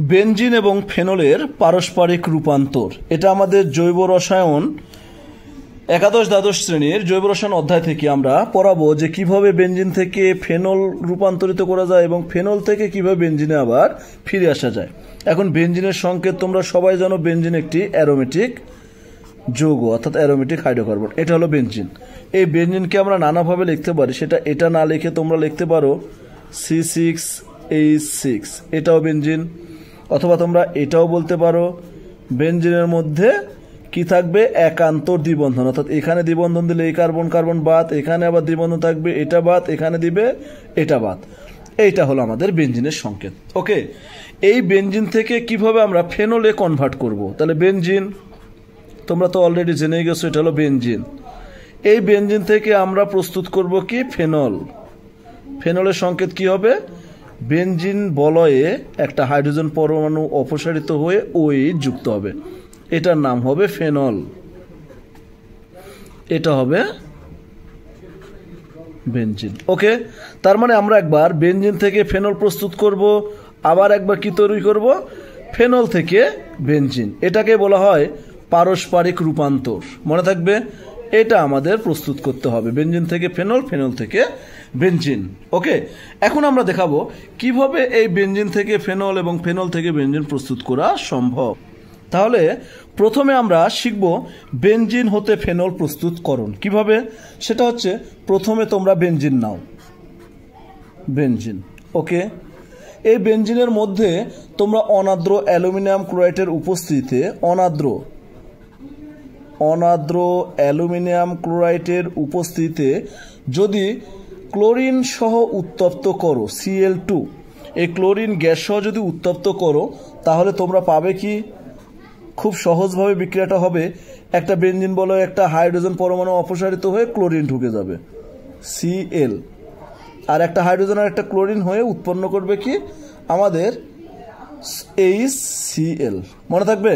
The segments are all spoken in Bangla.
বেনজিন এবং ফেনলের পারস্পরিক রূপান্তর, এটা আমাদের জৈব রসায়ন একাদশ দ্বাদশ শ্রেণীর জৈব রসায়ন অধ্যায় থেকে আমরা পড়াবো যে কিভাবে বেনজিন থেকে ফেনল রূপান্তরিত করা যায় এবং ফেনল থেকে কিভাবে বেনজিনে আবার ফিরে আসা যায়। এখন বেনজিনের সংকেত তোমরা সবাই জানো, বেনজিন একটি অ্যারোমেটিক যৌগ অর্থাৎ অ্যারোমেটিক হাইড্রোকার্বন, এটা হলো বেনজিন। এই বেনজিনকে আমরা নানাভাবে লিখতে পারি, সেটা এটা না লিখে তোমরা লিখতে পারো C6H6, এটাও বেনজিন, অথবা তোমরা এটাও বলতে পারো বেনজিনের মধ্যে কি থাকবে একান্তর দ্বিবন্ধন, অর্থাৎ এখানে দ্বিবন্ধন দিলে এই কার্বন কার্বন বাদ, এখানে আবার দ্বিবন্ধন থাকবে এটা বাদ, এখানে দিবে এটা বাদ। এইটা হলো আমাদের বেনজিনের সংকেত। ওকে, এই বেনজিন থেকে কিভাবে আমরা ফেনলে কনভার্ট করব, তাহলে বেনজিন তোমরা তো অলরেডি জেনে গেছো, এটা হলো বেনজিন। এই বেনজিন থেকে আমরা প্রস্তুত করব কি ফেনল। ফেনলের সংকেত কি হবে, বেনজিন বলয়ে একটা হাইড্রোজেন পরমাণু অপসারিত হয়ে OH যুক্ত হবে, এটার নাম হবে ফেনল, এটা হবে বেনজিন। ওকে, তার মানে আমরা একবার বেনজিন থেকে ফেনল প্রস্তুত করব, আবার একবার কি তৈরি করব ফেনল থেকে বেনজিন, এটাকে বলা হয় পারস্পরিক রূপান্তর। মনে থাকবে, এটা আমাদের প্রস্তুত করতে হবে, বেনজিন থেকে ফেনল, ফেনল থেকে বেনজিন। ওকে, এখন আমরা দেখাবো কিভাবে এই বেনজিন থেকে ফেনল এবং ফেনল থেকে বেনজিন প্রস্তুত করা সম্ভব। তাহলে প্রথমে আমরা শিখব বেনজিন হতে ফেনল প্রস্তুতকরণ কিভাবে। সেটা হচ্ছে প্রথমে তোমরা বেনজিন নাও, বেনজিন। ওকে, এই বেনজিনের মধ্যে তোমরা অনাদ্র অ্যালুমিনিয়াম ক্লোরাইডের উপস্থিতিতে অনাদ্র অ্যালুমিনিয়াম ক্লোরাইডের উপস্থিতিতে যদি ক্লোরিন সহ উত্তপ্ত করো Cl2, এই ক্লোরিন গ্যাস সহ যদি উত্তপ্ত করো, তাহলে তোমরা পাবে কি, খুব সহজভাবে বিক্রিয়াটা হবে, একটা বেনজিন বলো একটা হাইড্রোজেন পরমাণু অপসারিত হয়ে ক্লোরিন ঢুকে যাবে Cl, আর একটা হাইড্রোজেন আর একটা ক্লোরিন হয়ে উৎপন্ন করবে কি আমাদের HCl। মনে থাকবে,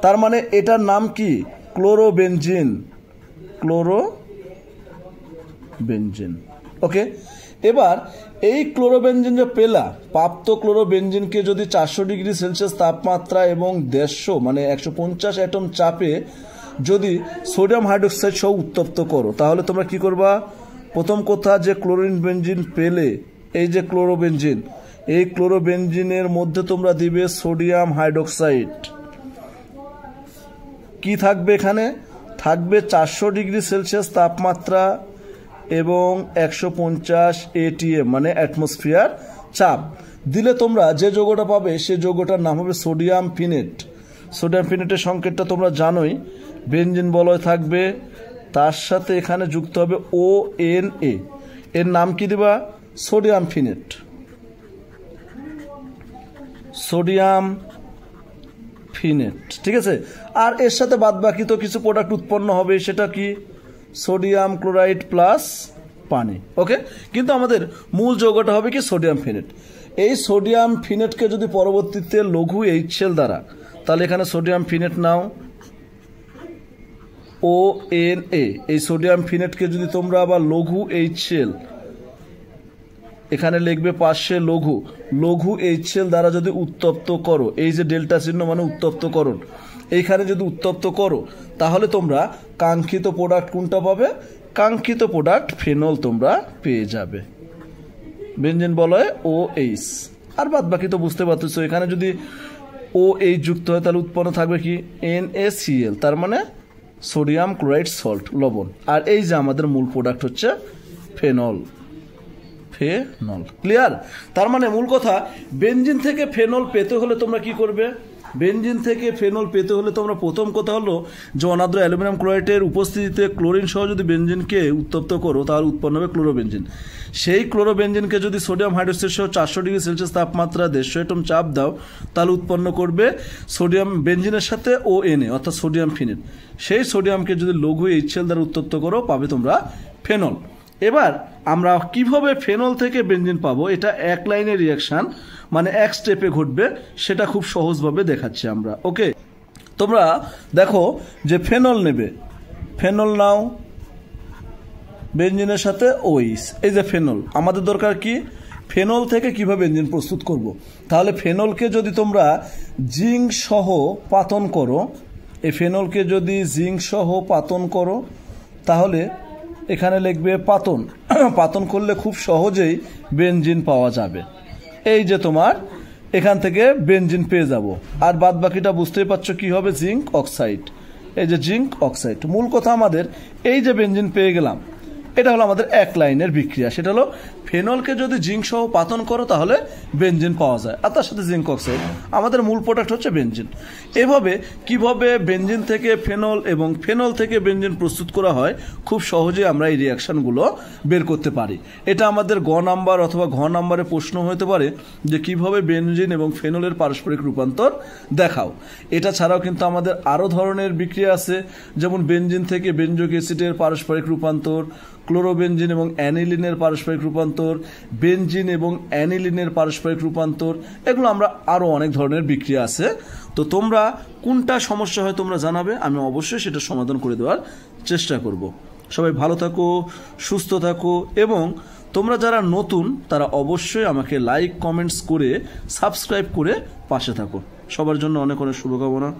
তার মানে এটার নাম কি ক্লোরোবেনজিন, ক্লোরোবেনজিন। ওকে, এবার এই ক্লোরোবেনজিন যে পেলা, প্রাপ্ত ক্লোরোবেনজিনকে যদি 400 ডিগ্রি সেলসিয়াস তাপমাত্রা এবং 150 মানে 150 অ্যাটম চাপে যদি সোডিয়াম হাইড্রোক্সাইড সহ উত্তপ্ত করো, তাহলে তোমরা কি করবা, প্রথম কথা যে ক্লোরিন বেনজিন পেলে, এই যে ক্লোরোবেনজিন, এই ক্লোরোবেনজিনের মধ্যে তোমরা দিবে সোডিয়াম হাইড্রোক্সাইড। কি থাকবে এখানে, থাকবে 400 ডিগ্রি সেলসিয়াস তাপমাত্রা এবং 150 ATM মানে অ্যাটমসফিয়ার চাপ দিলে তোমরা যে যৌগটা পাবে সে যৌগটার নাম হবে সোডিয়াম ফিনেট। সোডিয়াম ফিনেটের সংকেতটা তোমরা জানোই, বেনজিন বলয় থাকবে, তার সাথে এখানে যুক্ত হবে ONA, এর নাম কি দিবা সোডিয়াম ফিনেট, সোডিয়াম ফিনেট। ঠিক আছে, আর এর সাথে বাদ বাকি তো কিছু প্রোডাক্ট উৎপন্ন হবে, সেটা কি সোডিয়াম ক্লোরাইড প্লাস পানি। ওকে, কিন্তু আমাদের মূল যৌগটা হবে কি সোডিয়াম ফিনেট। এই সোডিয়াম ফিনেটকে যদি পরবর্তীতে লঘু HCl দ্বারা, তাহলে এখানে সোডিয়াম ফিনেট নাও ONA, এই সোডিয়াম ফিনেটকে যদি তোমরা আবার লঘু HCl, এখানে লিখবে পাশে লঘু HCl দ্বারা যদি উত্তপ্ত করো, এই যে ডেল্টা চিহ্ন মানে উত্তপ্তকরণ, এইখানে যদি উত্তপ্ত করো, তাহলে তোমরা কাঙ্ক্ষিত প্রোডাক্ট কোনটা পাবে, কাঙ্ক্ষিত প্রোডাক্ট ফেনল তোমরা পেয়ে যাবে। বেনজিন বলয় OH, আর বাদ বাকি তো বুঝতে পারতেছো, এখানে যদি OH যুক্ত হয় তাহলে উৎপন্ন থাকবে কি NaCl, তার মানে সোডিয়াম ক্লোরাইড সল্ট, লবণ। আর এই যে আমাদের মূল প্রোডাক্ট হচ্ছে ফেনল, ফেনল। ক্লিয়ার? তার মানে মূল কথা, বেনজিন থেকে ফেনল পেতে হলে তোমরা কি করবে, বেনজিন থেকে ফেনল পেতে হলে তোমরা প্রথম কথা হলো যে অনাদ্র অ্যালুমিনিয়াম ক্লোরাইডের উপস্থিতিতে ক্লোরিন সহ যদি বেনজিনকে উত্তপ্ত করো, তাহলে উৎপন্ন হবে ক্লোরোবেনজিন। সেই ক্লোরোবেনজিনকে যদি সোডিয়াম হাইড্রোক্সাইড সহ 400 ডিগ্রি সেলসিয়াস তাপমাত্রা 150 অ্যাটম চাপ দাও, তাহলে উৎপন্ন করবে সোডিয়াম বেনজিনের সাথে ONA অর্থাৎ সোডিয়াম ফিনেট। সেই সোডিয়ামকে যদি লঘু HCl দ্বারা উত্তপ্ত করো, পাবে তোমরা ফেনল। এবার আমরা কিভাবে ফেনল থেকে বেনজিন পাবো, এটা এক লাইনের রিয়াকশন মানে এক স্টেপে ঘটবে, সেটা খুব সহজভাবে দেখাচ্ছি আমরা। ওকে, তোমরা দেখো যে ফেনল নেবে, ফেনল নাও বেনজিনের সাথে OH, এই যে ফেনল, আমাদের দরকার কি ফেনল থেকে কিভাবে বেনজিন প্রস্তুত করব। তাহলে ফেনলকে যদি তোমরা জিঙ্ক সহ পাতন করো, এই ফেনলকে যদি জিঙ্ক সহ পাতন করো তাহলে এখানে লিখবে পাতন। পাতন করলে খুব সহজেই বেনজিন পাওয়া যাবে। এই যে তোমার এখান থেকে বেনজিন পেয়ে যাব। আর বাদ বাকিটা বুঝতেই পারছো কি হবে, জিঙ্ক অক্সাইড। এই যে জিঙ্ক অক্সাইড, মূল কথা আমাদের এই যে বেনজিন পেয়ে গেলাম, এটা হলো আমাদের এক লাইনের বিক্রিয়া। সেটা হলো ফেনলকে যদি জিঙ্ক সহ পাতন করো তাহলে বেনজিন পাওয়া যায়, আর তার সাথে জিঙ্ক অক্সাইড। আমাদের মূল প্রোডাক্ট হচ্ছে বেনজিন। এভাবে কিভাবে বেনজিন থেকে ফেনল এবং ফেনল থেকে বেনজিন প্রস্তুত করা হয় খুব সহজে আমরা এই রিয়াকশানগুলো বের করতে পারি। এটা আমাদের গ নাম্বার অথবা ঘ নাম্বারে প্রশ্ন হতে পারে যে কিভাবে বেনজিন এবং ফেনলের পারস্পরিক রূপান্তর দেখাও। এটা ছাড়াও কিন্তু আমাদের আরও ধরনের বিক্রিয়া আছে, যেমন বেনজিন থেকে বেনজোইক অ্যাসিডের পারস্পরিক রূপান্তর, ক্লোরোবেনজিন এবং অ্যানিলিনের পারস্পরিক রূপান্তর, বেনজিন এবং অ্যানিলিনের পারস্পরিক রূপান্তর, এগুলো আমরা আরও অনেক ধরনের বিক্রিয়া আছে। তো তোমরা কোনটা সমস্যা হয় তোমরা জানাবে, আমি অবশ্যই সেটা সমাধান করে দেওয়ার চেষ্টা করব। সবাই ভালো থাকো, সুস্থ থাকো, এবং তোমরা যারা নতুন তারা অবশ্যই আমাকে লাইক কমেন্টস করে সাবস্ক্রাইব করে পাশে থাকো। সবার জন্য অনেক অনেক শুভকামনা।